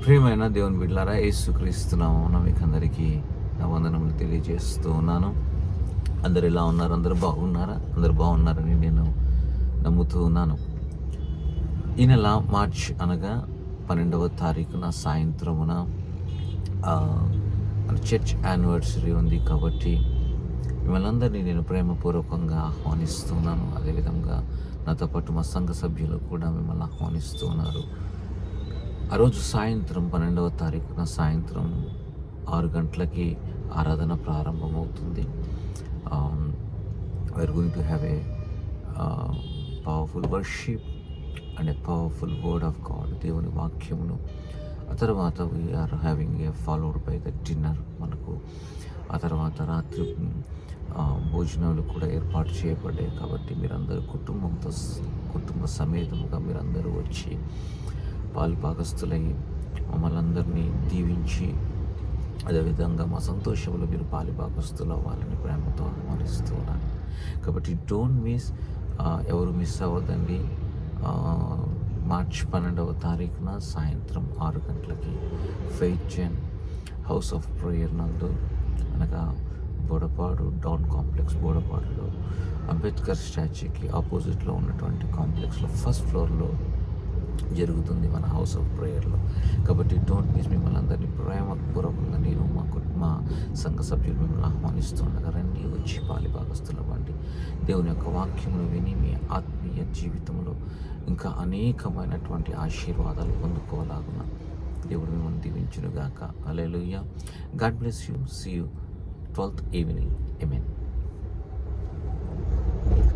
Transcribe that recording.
ప్రియమైన దేవుని బిడ్డలారా, యేసుక్రీస్తు నామమున మీకు అందరికీ నా వందనములు తెలియజేస్తూ ఉన్నాను. అందరు ఎలా ఉన్నారు? అందరూ బాగున్నారా? అందరు బాగున్నారని నేను నమ్ముతూ ఉన్నాను. ఈ నెల మార్చ్ అనగా 12వ తారీఖున సాయంత్రమున మన చర్చ్ యానివర్సరీ ఉంది. కాబట్టి మిమ్మల్ని అందరినీ నేను ప్రేమపూర్వకంగా ఆహ్వానిస్తున్నాను. అదేవిధంగా నాతో పాటు మా సంఘ సభ్యులు కూడా మిమ్మల్ని ఆహ్వానిస్తున్నారు. ఆ రోజు సాయంత్రం 12వ తారీఖున సాయంత్రం 6 గంటలకి ఆరాధన ప్రారంభమవుతుంది. We're going to have a powerful worship and a powerful word of God, దేవుని వాక్యమును. ఆ తర్వాత we're having a followed by the dinner. మనకు ఆ తర్వాత రాత్రి భోజనాలు కూడా ఏర్పాటు చేయబడ్డాయి. కాబట్టి మీరందరూ కుటుంబ సమేతముగా మీరందరూ వచ్చి పాలు భాగస్థులై మమ్మల్ని అందరినీ దీవించి అదేవిధంగా మా సంతోషంలో మీరు పాలు భాగస్థులు అవ్వాలని ప్రేమతో ఆహ్వానిస్తూ ఉన్నాను. కాబట్టి డోంట్ మిస్, ఎవరు మిస్ అవ్వదండి. మార్చ్ 12వ తారీఖున సాయంత్రం 6 గంటలకి faith gen house of prayer నందు, అనగా బోడపాడు డౌన్ కాంప్లెక్స్, బోడపాడులో అంబేద్కర్ స్టాచ్యూకి ఆపోజిట్లో ఉన్నటువంటి కాంప్లెక్స్లో ఫస్ట్ ఫ్లోర్లో జరుగుతుంది మన హౌస్ ఆఫ్ ప్రేయర్లో. కాబట్టి డోంట్ మిస్. మిమ్మల్ని అందరినీ ప్రేమపూర్వకంగా నేను మా సంఘ సభ్యులు మిమ్మల్ని ఆహ్వానిస్తుండగా రండి, వచ్చి పాలి భాగస్థులు అవ్వండి. దేవుని యొక్క వాక్యమును విని మీ ఆత్మీయ జీవితంలో ఇంకా అనేకమైనటువంటి ఆశీర్వాదాలు పొందుకోలాగున దేవుడు మిమ్మల్ని దీవించునుగాక. Hallelujah. God bless you. See you 12th evening. Amen.